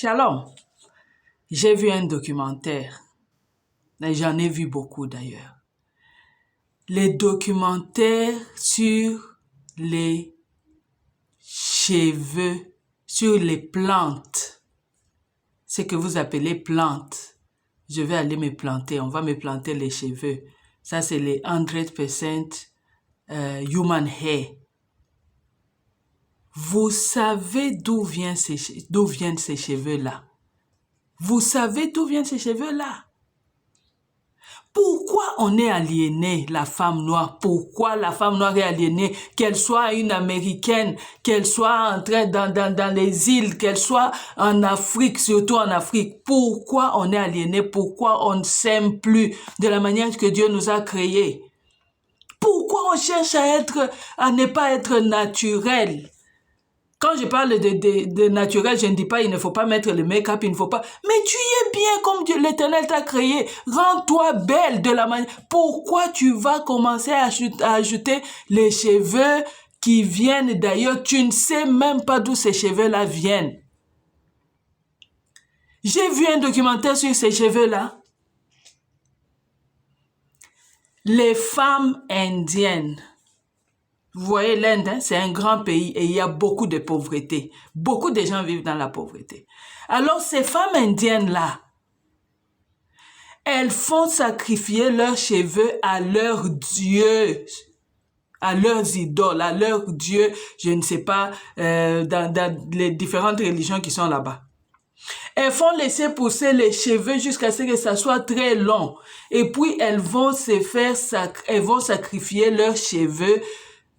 Shalom, j'ai vu un documentaire, et j'en ai vu beaucoup d'ailleurs. Les documentaires sur les cheveux, sur les plantes, ce que vous appelez plantes. Je vais aller me planter, on va me planter les cheveux. Ça, c'est les 100% human hair. Vous savez d'où viennent ces cheveux-là? Vous savez d'où viennent ces cheveux-là? Pourquoi on est aliéné, la femme noire? Pourquoi la femme noire est aliénée? Qu'elle soit une Américaine, qu'elle soit entrée dans les îles, qu'elle soit en Afrique, surtout en Afrique. Pourquoi on est aliéné? Pourquoi on ne s'aime plus de la manière que Dieu nous a créés? Pourquoi on cherche à ne pas être naturel? Quand je parle de naturel, je ne dis pas il ne faut pas mettre le make-up, il ne faut pas... Mais tu es bien comme l'Éternel t'a créé. Rends-toi belle de la manière... Pourquoi tu vas commencer à ajouter les cheveux qui viennent d'ailleurs? Tu ne sais même pas d'où ces cheveux-là viennent. J'ai vu un documentaire sur ces cheveux-là. Les femmes indiennes. Vous voyez, l'Inde, hein, c'est un grand pays et il y a beaucoup de pauvreté. Beaucoup de gens vivent dans la pauvreté. Alors, ces femmes indiennes-là, elles font sacrifier leurs cheveux à leurs dieux, à leurs idoles, à leurs dieux, je ne sais pas, dans les différentes religions qui sont là-bas. Elles font laisser pousser les cheveux jusqu'à ce que ça soit très long. Et puis, elles vont sacrifier leurs cheveux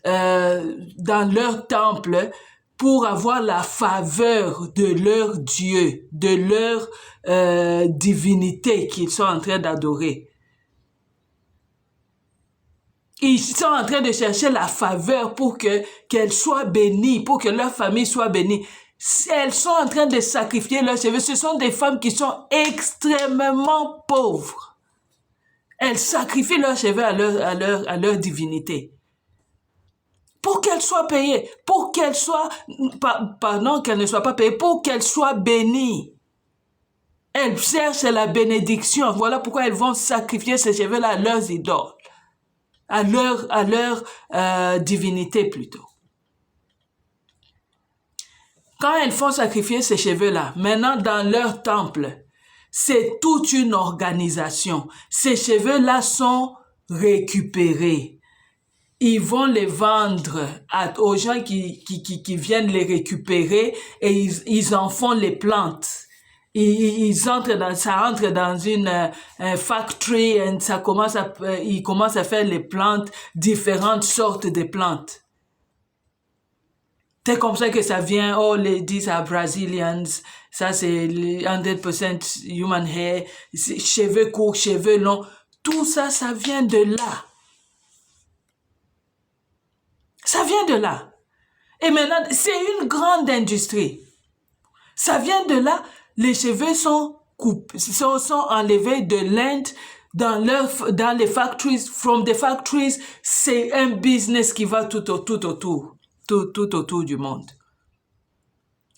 dans leur temple pour avoir la faveur de leur Dieu, de leur divinité qu'ils sont en train d'adorer. Ils sont en train de chercher la faveur pour qu'elle soit bénie, pour que leur famille soit bénie. Elles sont en train de sacrifier leurs cheveux. Ce sont des femmes qui sont extrêmement pauvres. Elles sacrifient leurs cheveux à leur divinité. Pour qu'elle soit payée, pour qu'elle soit, pardon, qu'elle ne soit pas payée, pour qu'elle soit bénie. Elles cherchent la bénédiction. Voilà pourquoi elles vont sacrifier ces cheveux-là à leurs idoles, à leur divinité plutôt. Quand elles font sacrifier ces cheveux-là, maintenant dans leur temple, c'est toute une organisation. Ces cheveux-là sont récupérés. Ils vont les vendre aux gens qui viennent les récupérer et ils en font les plantes. Ça entre dans une factory et ils commencent à faire les plantes, différentes sortes de plantes. C'est comme ça que ça vient, these are Brazilians, ça c'est 100% human hair, cheveux courts, cheveux longs, tout ça, ça vient de là. Ça vient de là. Et maintenant, c'est une grande industrie. Ça vient de là. Les cheveux sont enlevés de l'Inde dans les factories. From the factories, c'est un business qui va tout autour du monde.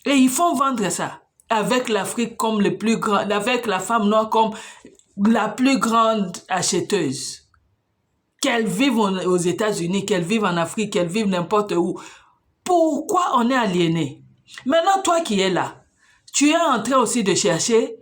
Et ils font vendre ça avec l'Afrique comme le plus grand, avec la femme noire comme la plus grande acheteuse. Qu'elles vivent aux États-Unis, qu'elles vivent en Afrique, qu'elles vivent n'importe où. Pourquoi on est aliéné? Maintenant, toi qui es là, tu es en train aussi de chercher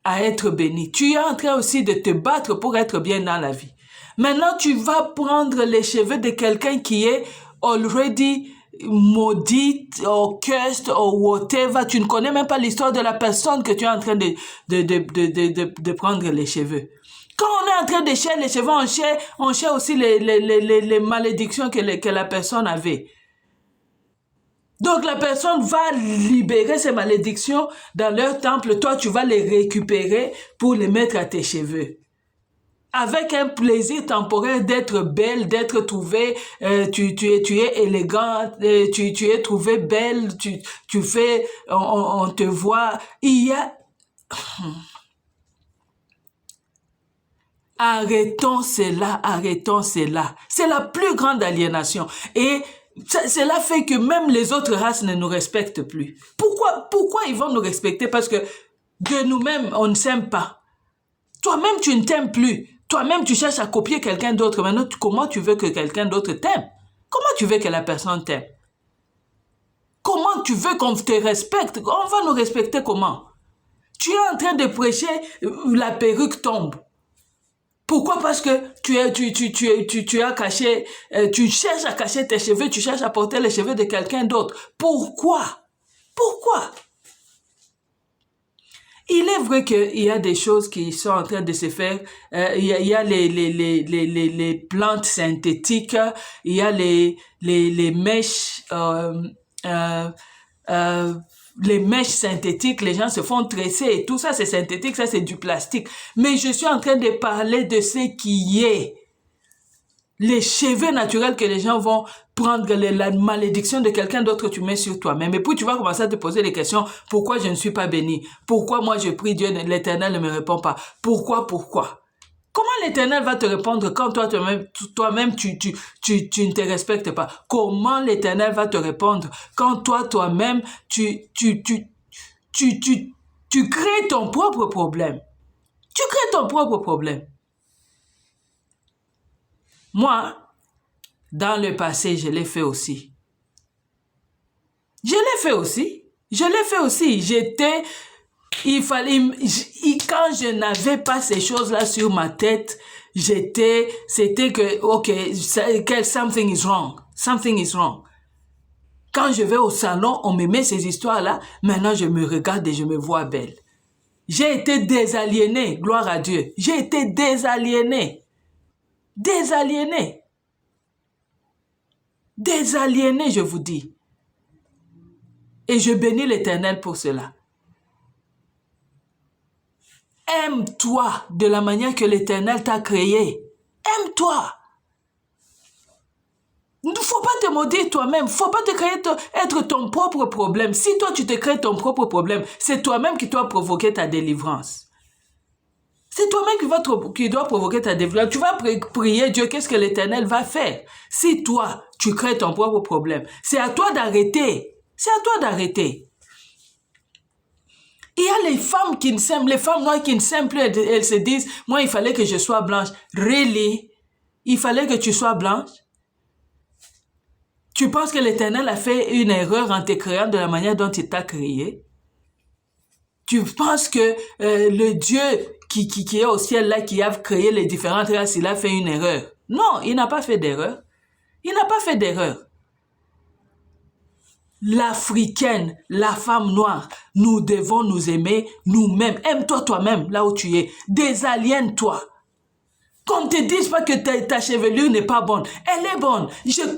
à être béni. Tu es en train aussi de te battre pour être bien dans la vie. Maintenant, tu vas prendre les cheveux de quelqu'un qui est already maudit, or cursed, or whatever. Tu ne connais même pas l'histoire de la personne que tu es en train de prendre les cheveux. Quand on est en train de chercher les cheveux, on cherche aussi les malédictions que la personne avait. Donc la personne va libérer ces malédictions dans leur temple. Toi, tu vas les récupérer pour les mettre à tes cheveux. Avec un plaisir temporaire d'être belle, d'être trouvée, tu es élégante, tu es trouvée belle, on te voit. Il y a... Arrêtons cela. C'est la plus grande aliénation. Et Cela fait que même les autres races ne nous respectent plus. Pourquoi ils vont nous respecter? Parce que de nous-mêmes, on ne s'aime pas. Toi-même, tu ne t'aimes plus. Toi-même, tu cherches à copier quelqu'un d'autre. Maintenant, comment tu veux que quelqu'un d'autre t'aime? Comment tu veux que la personne t'aime? Comment tu veux qu'on te respecte? On va nous respecter comment? Tu es en train de prêcher, la perruque tombe. Pourquoi? Parce que tu as caché, tu cherches à cacher tes cheveux, tu cherches à porter les cheveux de quelqu'un d'autre. Pourquoi? Pourquoi? Il est vrai qu'il y a des choses qui sont en train de se faire. Il y a les plantes synthétiques, il y a les mèches, les mèches synthétiques, les gens se font tresser et tout ça c'est synthétique, ça c'est du plastique. Mais je suis en train de parler de ce qui est. Les cheveux naturels que les gens vont prendre, la malédiction de quelqu'un d'autre que tu mets sur toi-même. Et puis tu vas commencer à te poser des questions. Pourquoi je ne suis pas béni? Pourquoi moi je prie Dieu, l'Éternel ne me répond pas? Pourquoi? Comment l'Éternel va te répondre quand toi-même tu ne te respectes pas? Comment l'Éternel va te répondre quand toi-même tu crées ton propre problème? Tu crées ton propre problème. Moi, dans le passé, je l'ai fait aussi. Je l'ai fait aussi. Quand je n'avais pas ces choses-là sur ma tête, c'était que, something is wrong. Something is wrong. Quand je vais au salon, on me met ces histoires-là. Maintenant, je me regarde et je me vois belle. J'ai été désaliéné, gloire à Dieu. J'ai été désaliéné. Désaliéné, je vous dis. Et je bénis l'Éternel pour cela. Aime-toi de la manière que l'Éternel t'a créé. Aime-toi. Il ne faut pas te maudire toi-même. Il ne faut pas te créer être ton propre problème. Si toi, tu te crées ton propre problème, c'est toi-même qui dois provoquer ta délivrance. C'est toi-même qui dois provoquer ta délivrance. Tu vas prier Dieu, qu'est-ce que l'Éternel va faire? Si toi, tu crées ton propre problème, c'est à toi d'arrêter. C'est à toi d'arrêter. Il y a les femmes qui ne s'aiment, les femmes noires qui ne s'aiment plus, elles se disent, moi, il fallait que je sois blanche. Really? Il fallait que tu sois blanche? Tu penses que l'Éternel a fait une erreur en te créant de la manière dont il t'a créé? Tu penses que le Dieu qui est au ciel là, qui a créé les différentes races, il a fait une erreur? Non, il n'a pas fait d'erreur. Il n'a pas fait d'erreur. L'Africaine, la femme noire, nous devons nous aimer nous-mêmes. Aime-toi toi-même là où tu es. Désaliène-toi. Qu'on ne te dise pas que ta chevelure n'est pas bonne. Elle est bonne. J'aime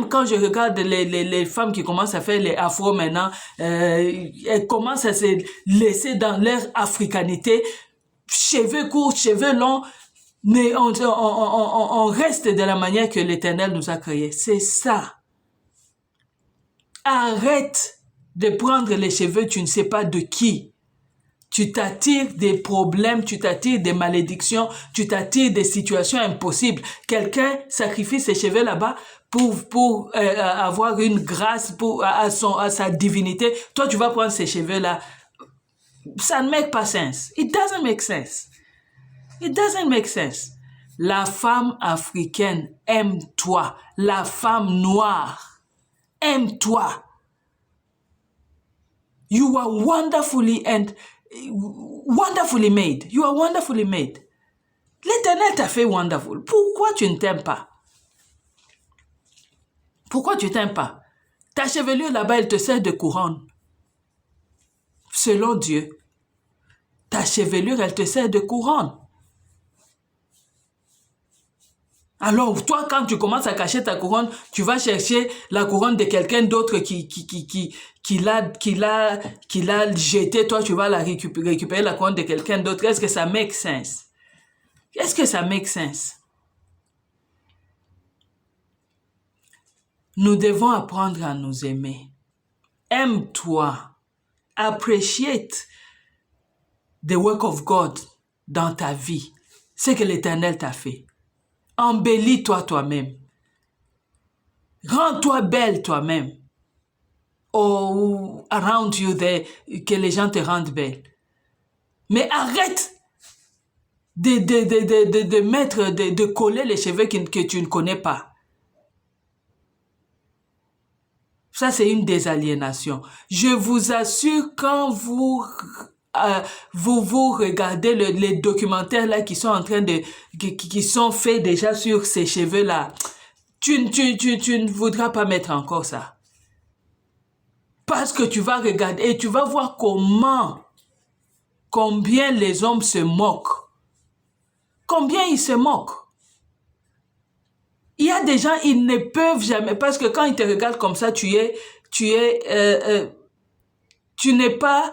quand je regarde les femmes qui commencent à faire les afros maintenant. Elles commencent à se laisser dans leur africanité. Cheveux courts, cheveux longs. Mais on reste de la manière que l'Éternel nous a créés. C'est ça. Arrête de prendre les cheveux, tu ne sais pas de qui. Tu t'attires des problèmes, tu t'attires des malédictions, tu t'attires des situations impossibles. Quelqu'un sacrifie ses cheveux là-bas pour avoir une grâce à sa divinité. Toi, tu vas prendre ces cheveux-là. Ça ne make pas sense. It doesn't make sense. It doesn't make sense. La femme africaine, aime-toi. La femme noire, aime-toi. You are wonderfully made. You are wonderfully made. L'Éternel t'a fait wonderful. Pourquoi tu ne t'aimes pas? Pourquoi tu t'aimes pas? Ta chevelure là-bas, elle te sert de couronne. Selon Dieu. Ta chevelure, elle te sert de couronne. Alors, toi, quand tu commences à cacher ta couronne, tu vas chercher la couronne de quelqu'un d'autre qui l'a jetée. Toi, tu vas récupérer la couronne de quelqu'un d'autre. Est-ce que ça make sense? Est-ce que ça make sense? Nous devons apprendre à nous aimer. Aime-toi. Appreciate the work of God dans ta vie. Ce que l'Éternel t'a fait. Embellis-toi toi-même. Rends-toi belle toi-même. Or, around you, que les gens te rendent belle. Mais arrête de mettre, de coller les cheveux que tu ne connais pas. Ça, c'est une désaliénation. Je vous assure, quand vous regardez les documentaires là qui sont en train qui sont faits déjà sur ces cheveux là, tu ne voudras pas mettre encore ça. Parce que tu vas regarder et tu vas voir combien les hommes se moquent. Combien ils se moquent. Il y a des gens, ils ne peuvent jamais, parce que quand ils te regardent comme ça, tu n'es pas,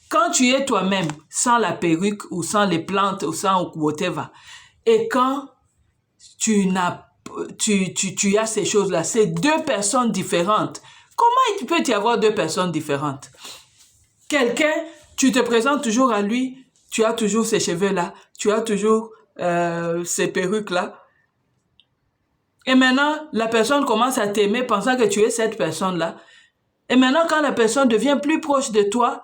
quand tu es toi-même, sans la perruque ou sans les plantes ou sans whatever, et quand tu as ces choses-là, c'est deux personnes différentes. Comment il peut y avoir deux personnes différentes? Quelqu'un, tu te présentes toujours à lui, tu as toujours ces cheveux-là, tu as toujours ces perruques-là. Et maintenant, la personne commence à t'aimer pensant que tu es cette personne-là. Et maintenant, quand la personne devient plus proche de toi,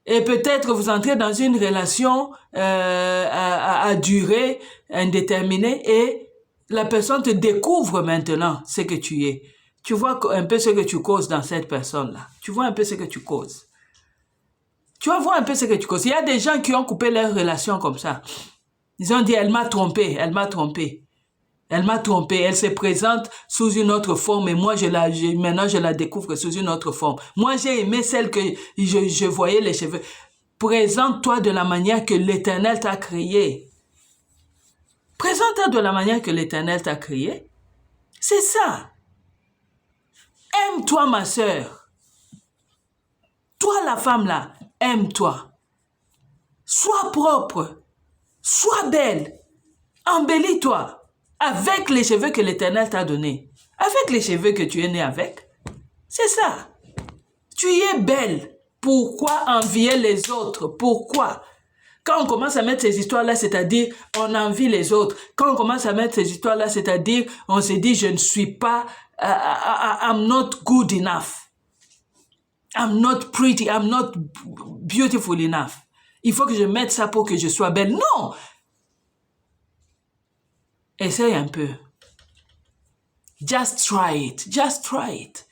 et peut-être vous entrez dans une relation à durée indéterminée, et la personne te découvre maintenant ce que tu es. Tu vois un peu ce que tu causes dans cette personne-là. Tu vois un peu ce que tu causes. Tu vas voir un peu ce que tu causes. Il y a des gens qui ont coupé leur relation comme ça. Ils ont dit, elle m'a trompé, elle m'a trompé. Elle m'a trompé, elle se présente sous une autre forme et moi maintenant je la découvre sous une autre forme. Moi j'ai aimé celle que je voyais les cheveux. Présente-toi de la manière que l'Éternel t'a créé. Présente-toi de la manière que l'Éternel t'a créé. C'est ça. Aime-toi ma sœur. Toi la femme là, aime-toi. Sois propre. Sois belle. Embellis-toi. Avec les cheveux que l'Éternel t'a donnés. Avec les cheveux que tu es né avec. C'est ça. Tu es belle. Pourquoi envier les autres? Pourquoi? Quand on commence à mettre ces histoires-là, c'est-à-dire on envie les autres. Quand on commence à mettre ces histoires-là, c'est-à-dire on se dit je ne suis pas, I'm not good enough. I'm not pretty, I'm not beautiful enough. Il faut que je mette ça pour que je sois belle. Non! Essaye un peu. Just try it. Just try it.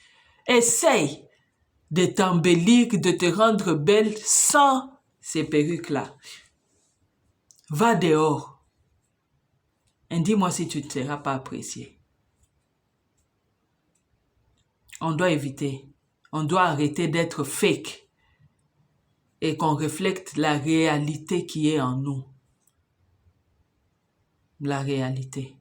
Essaye de t'embellir, de te rendre belle sans ces perruques-là. Va dehors. Et dis-moi si tu ne seras pas apprécié. On doit éviter. On doit arrêter d'être fake. Et qu'on reflète la réalité qui est en nous. La réalité.